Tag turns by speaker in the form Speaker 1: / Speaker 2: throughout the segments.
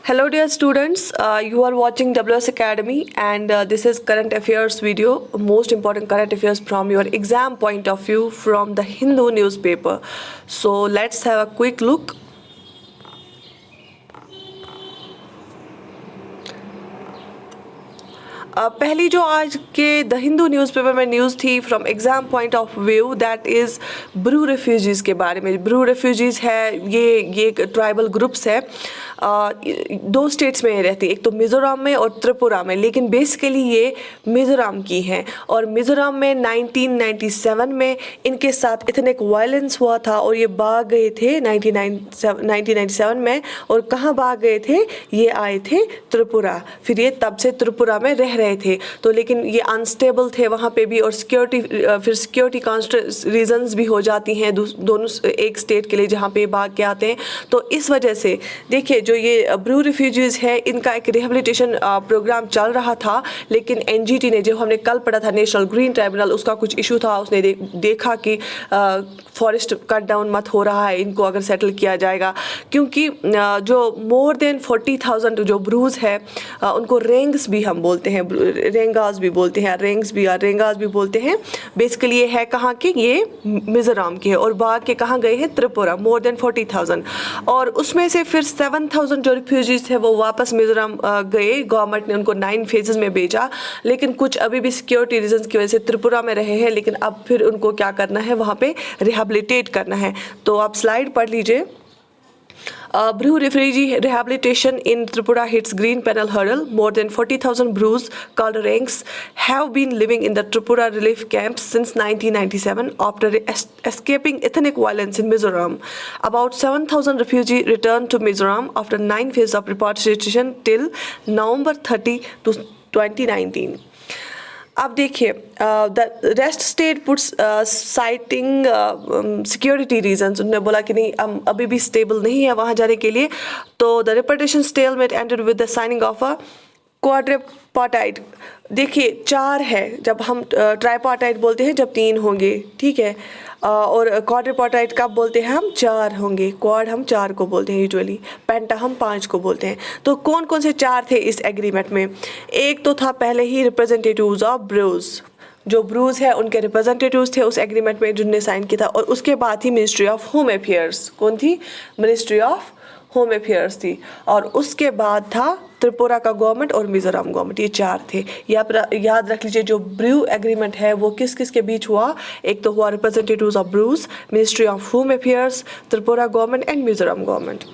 Speaker 1: Hello dear students, you are watching WS Academy and this is current affairs video, most important current affairs from your exam point of view from the Hindu newspaper. So let's have a quick look. पहली जो आज के the Hindu newspaper में news थी from exam point of view that is Bru refugees के बारे में। Bru refugees है ये ट्राइबल ग्रुप्स है, दो स्टेट्स में रहती है, एक तो मिज़ोरम में और त्रिपुरा में, लेकिन बेसिकली ये मिज़ोरम की हैं। और मिज़ोरम में 1997 में इनके साथ इथनिक वायलेंस हुआ था और ये भाग गए थे 1997 में। और कहाँ भाग गए थे? ये आए थे त्रिपुरा, फिर ये तब से त्रिपुरा में रह रहे थे। तो लेकिन ये अनस्टेबल थे वहाँ पे भी, और सिक्योरिटी रीजंस भी हो जाती हैं दोनों एक स्टेट के लिए जहाँ पे भाग के आते हैं। तो इस वजह से देखिए जो ये ब्रू रिफ्यूजीज़ है इनका एक रिहेबिलिटेशन प्रोग्राम चल रहा था, लेकिन एनजीटी ने, जो हमने कल पढ़ा था नेशनल ग्रीन ट्राइब्यूनल, उसका कुछ इशू था। उसने देखा कि फॉरेस्ट कट डाउन मत हो रहा है, इनको अगर सेटल किया जाएगा, क्योंकि जो मोर देन 40,000 जो ब्रूज है उनको रेंग्स भी हम बोलते हैं, रेंगास भी बोलते हैं, रेंगास भी बोलते हैं। बेसिकली ये है कहाँ के? ये मिज़ोरम के है और भाग के कहाँ गए हैं? Tripura, more than 40,000। और उसमें से फिर 7,000 जो रिफ्यूजीज थे वो वापस मिज़ोरम गए। गवर्नमेंट ने उनको 9 फेजेस में भेजा, लेकिन कुछ अभी भी सिक्योरिटी रीजंस की वजह से त्रिपुरा में रहे हैं, लेकिन अब फिर उनको क्या करना है? वहाँ पे रिहेबिलिटेट करना है। तो आप स्लाइड पढ़ लीजिए। Bru refugee rehabilitation in Tripura hits green panel hurdle. More than 40,000 Brus called Ranks have been living in the Tripura relief camps since 1997 after escaping ethnic violence in Mizoram. About 7,000 refugees returned to Mizoram after 9 phases of repatriation till November 30 to 2019. अब देखिए, the rest state puts citing security reasons. उन्होंने बोला कि नहीं, हम अभी भी stable नहीं है वहाँ जाने के लिए। तो the repetition stalemate ended with the signing of a quadripartite. देखिए 4 है, जब हम ट्राइपार्टाइट बोलते हैं जब 3 होंगे, ठीक है। और क्वाड्रिपार्टाइट कब बोलते हैं? हम 4 होंगे। क्वाड हम 4 को बोलते हैं यूजुअली, पेंटा हम 5 को बोलते हैं। तो कौन कौन से 4 थे इस एग्रीमेंट में? एक तो था पहले ही रिप्रेजेंटेटिव्स ऑफ ब्रूज, जो ब्रूज है उनके रिप्रेजेंटेटिव्स थे उस एग्रीमेंट में जिनने साइन किया था। और उसके बाद ही मिनिस्ट्री ऑफ होम अफेयर्स, कौन थी? मिनिस्ट्री ऑफ होम अफेयर्स थी। और उसके बाद था त्रिपुरा का गवर्नमेंट और मिज़ोरम गवर्नमेंट, ये 4 थे। याद रख लीजिए जो ब्रू एग्रीमेंट है वो किस किस के बीच हुआ? एक तो हुआ representatives of Brus, ministry of home affairs, Tripura government and Mizoram government.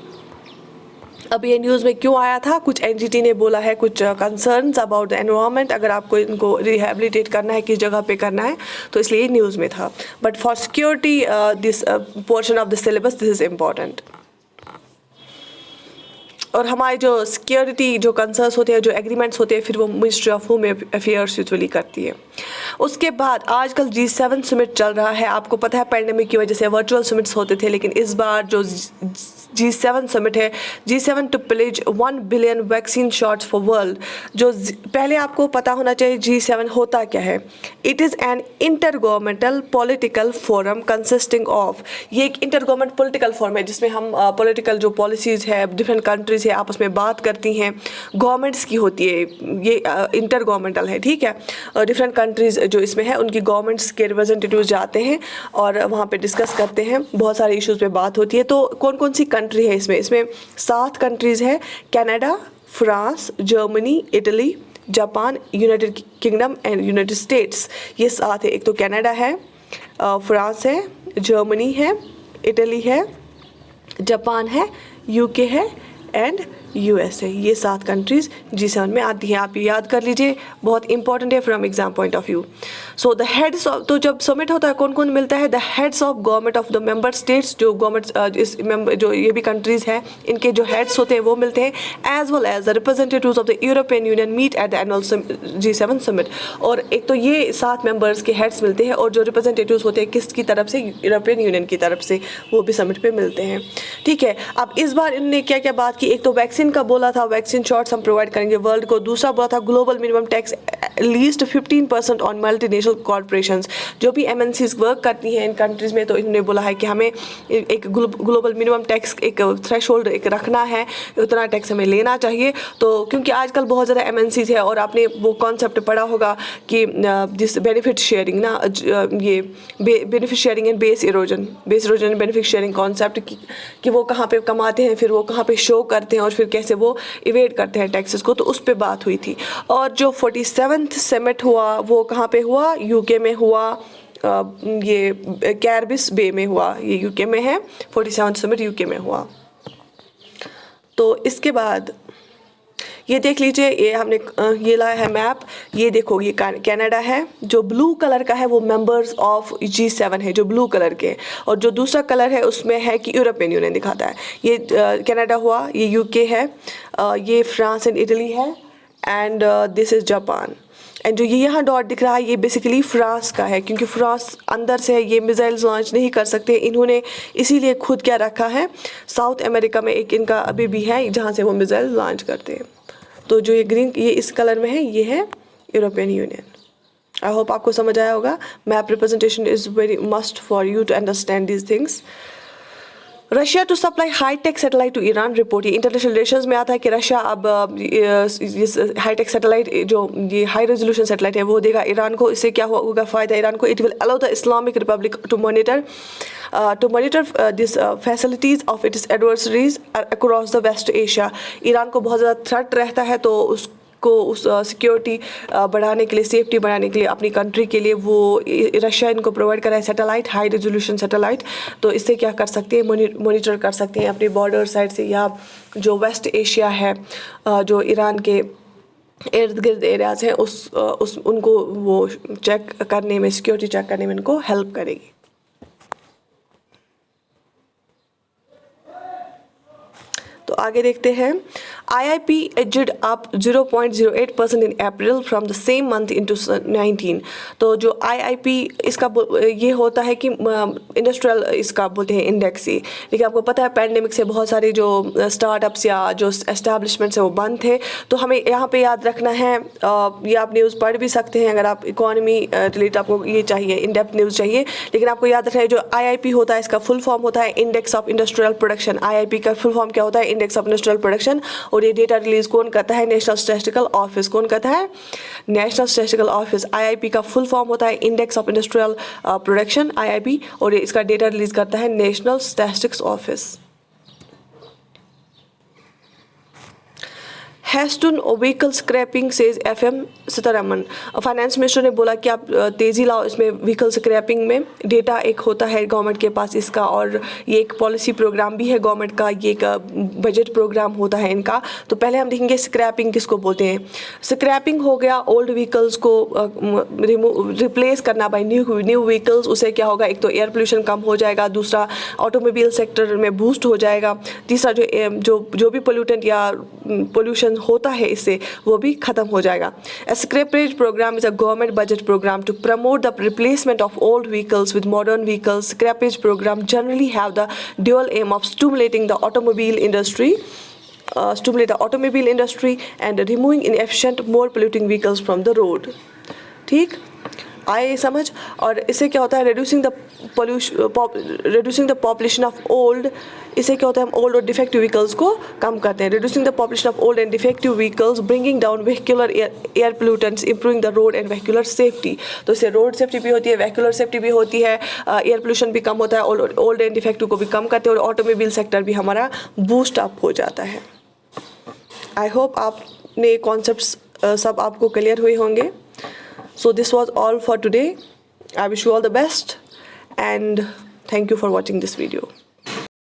Speaker 1: अब ये न्यूज़ में क्यों आया था? कुछ एनजीटी ने बोला है कुछ कंसर्न्स अबाउट द एनवायरनमेंट, अगर आपको इनको रिहेबिलिटेट करना है, किस जगह पे करना है, तो इसलिए न्यूज़ में था। But for security this portion of the syllabus this is important. और हमारे जो सिक्योरिटी जो कंसर्न्स होते हैं, जो एग्रीमेंट्स होते हैं, फिर वो ministry of home affairs usually करती है। उसके बाद आजकल G7 समिट चल रहा है। आपको पता है पैंडेमिक की वजह से वर्चुअल समिट्स होते थे, लेकिन इस बार जो G7 समिट है, G7 to pledge 1 billion vaccine shots for world. जो पहले आपको पता होना चाहिए G7 होता क्या है। It is an inter governmental political forum consisting of, ये एक इंटर गवर्नमेंट पॉलिटिकल फोरम है जिसमें हम पॉलिटिकल जो पॉलिसीज़ है डिफरेंट कंट्रीज है आपस में बात करती हैं, गवर्नमेंट्स की होती है, ये इंटर गवर्नमेंटल है, ठीक है। डिफरेंट कंट्रीज़ जो इसमें है उनकी गवर्नमेंट्स के रिप्रेजेंटेटिव्स जाते हैं और वहाँ पे डिस्कस करते हैं, बहुत सारे इश्यूज़ पे बात होती है। तो कौन कौन सी कंट्री है इसमें 7 कंट्रीज़ है, Canada, France, Germany, Italy, Japan, United kingdom and United states. ये 7 है। एक तो कनाडा है, फ्रांस है, जर्मनी है, इटली है, जापान है, यूके है एंड यूएस है। ये 7 कंट्रीज़ G7 में आती हैं। आप ये याद कर लीजिए, बहुत इंपॉर्टेंट है from exam point of view. So the heads of, तो जब समिट होता है कौन कौन मिलता है? The heads of government of the member states, जो गवर्नमेंट इस मेंबर जो ये भी कंट्रीज़ हैं इनके जो हेड्स होते हैं वो मिलते हैं, as well as the representatives of the European Union meet at the annual G7 summit. और एक तो ये 7 मेंबर्स के हेड्स मिलते हैं, और जो रिप्रेजेंटेटिव्स होते हैं किसकी तरफ से? यूरोपियन यूनियन की तरफ से, वो भी समिट पे मिलते हैं, ठीक है। अब इस बार इन्होंने क्या क्या बात की? एक तो वैक्सीन का बोला था, वैक्सीन शॉट्स हम प्रोवाइड करेंगे वर्ल्ड को। दूसरा बोला था global minimum tax least 15% on multinational corporations. जो भी MNCs वर्क करती हैं इन कंट्रीज़ में, तो इन्होंने बोला है कि हमें एक ग्लोबल मिनिमम टैक्स एक थ्रेशोल्ड एक रखना है, उतना टैक्स हमें लेना चाहिए। तो क्योंकि आजकल बहुत ज़्यादा MNCs है, और आपने वो कॉन्सेप्ट पढ़ा होगा कि जिस बेनिफिट शेयरिंग ना, ये benefit sharing and base erosion benefit sharing concept कि वो कहाँ पे कमाते हैं, फिर वो कहाँ पे शो करते हैं, और फिर कैसे वो इवेड करते हैं टैक्सेस को। तो उस पर बात हुई थी। और जो 47th समिट हुआ वो कहाँ पे हुआ? UK में हुआ, ये कैरिबिस बे में हुआ, ये UK में है। 47th समिट UK में हुआ। तो इसके बाद ये देख लीजिए, ये हमने ये लाया है मैप। ये देखो, ये कनाडा है, जो ब्लू कलर का है वो मेंबर्स ऑफ G7 है, जो ब्लू कलर के। और जो दूसरा कलर है उसमें है कि यूरोपियन यूनियन दिखाता है। ये कनाडा हुआ, ये UK है, ये फ्रांस एंड इटली है, and this is Japan. And जो ये यहाँ डॉट दिख रहा है ये बेसिकली फ्रांस का है, क्योंकि फ्रांस अंदर से है, ये मिसाइल्स लॉन्च नहीं कर सकते इन्होंने, इसीलिए खुद क्या रखा है, साउथ अमेरिका में एक इनका अभी भी है जहाँ से वो मिसाइल लॉन्च करते हैं। तो जो ये ग्रीन, ये इस कलर में है, ये है यूरोपियन यूनियन। आई होप आपको समझ आया होगा। Map representation is very must for you to understand these things. Russia to supply high tech satellite to Iran report. ये इंटरनेशनल रिलेशंस में आता है कि रशिया अब हाईटेक सैटेलाइट, जो ये हाई रेजोल्यूशन सैटेलाइट है, वो देगा ईरान को। इससे क्या होगा फ़ायदा ईरान को? It will allow the Islamic Republic to monitor this facilities of its adversaries across the West Asia. Iran को बहुत ज़्यादा थ्रेट रहता है, तो उस सिक्योरिटी बढ़ाने के लिए, सेफ्टी बढ़ाने के लिए अपनी कंट्री के लिए वो रशिया इनको प्रोवाइड करा है सैटेलाइट, हाई रेजोल्यूशन सैटेलाइट। तो इससे क्या कर सकते हैं, मॉनिटर कर सकते हैं अपने बॉर्डर साइड से, या जो वेस्ट एशिया है, जो ईरान के इर्द गिर्द एरियाज़ हैं, उनको वो चेक करने में, सिक्योरिटी चेक करने में इनको हेल्प करेगी। तो आगे देखते हैं। IIP edged up 0.08% in April from the same month in 2019। तो जो IIP इसका ये होता है कि इंडस्ट्रियल इसका बोलते हैं इंडेक्स ही। लेकिन आपको पता है पैंडेमिक से बहुत सारे जो स्टार्टअप्स या जो एस्टैब्लिशमेंट्स हैं वो बंद थे। तो हमें यहाँ पे याद रखना है, ये आप न्यूज़ पढ़ भी सकते हैं अगर आप इकोनॉमी रिलेटेड आपको ये चाहिए, इन डेप्थ न्यूज़ चाहिए। लेकिन आपको याद रखना है जो IIP होता है इसका फुल फॉर्म होता है index of industrial production. IIP का फुल फॉर्म क्या होता है? Index of industrial production. और ये डेटा रिलीज कौन करता है? National statistical office. कौन करता है? National statistical office. IIP का फुल फॉर्म होता है index of industrial production, IIP, और इसका डेटा रिलीज करता है national statistics office. Hasten vehicle scrapping says FM Sitharaman. Finance minister ने बोला कि आप तेज़ी लाओ इसमें व्हीकल स्क्रैपिंग में। डेटा एक होता है गवर्नमेंट के पास इसका, और ये एक पॉलिसी प्रोग्राम भी है गवर्नमेंट का, ये एक बजट प्रोग्राम होता है इनका। तो पहले हम देखेंगे स्क्रैपिंग किसको बोलते हैं। स्क्रैपिंग हो गया ओल्ड व्हीकल्स को रिप्लेस करना बाय न्यू व्हीकल्स। उससे क्या होगा? एक तो एयर पोल्यूशन कम हो जाएगा, दूसरा ऑटोमोबाइल सेक्टर में बूस्ट हो जाएगा, तीसरा जो भी पोल्यूटेंट या पोल्यूशन होता है इससे वो भी खत्म हो जाएगा। A scrappage program is a government budget program to promote the replacement of old vehicles with modern vehicles. Scrappage program generally have the dual aim of stimulating the automobile industry and removing inefficient, more polluting vehicles from the road. ठीक आए समझ। और इससे क्या होता है? Reducing the population of old. इससे क्या होता है? हम ओल्ड और डिफेक्टिव व्हीकल्स को कम करते हैं। Reducing the population of old and defective vehicles, bringing down vehicular air pollutants, improving the road and vehicular safety. तो इससे रोड सेफ्टी भी होती है, व्हीकुलर सेफ्टी भी होती है, एयर पोल्यूशन भी कम होता है, ओल्ड एंड डिफेक्टिव को भी कम करते हैं, और ऑटोमोबाइल सेक्टर भी हमारा बूस्ट अप हो जाता है। आई होप आपने कॉन्सेप्ट्स सब आपको क्लियर हुए होंगे। So this was all for today. I wish you all the best and thank you for watching this video.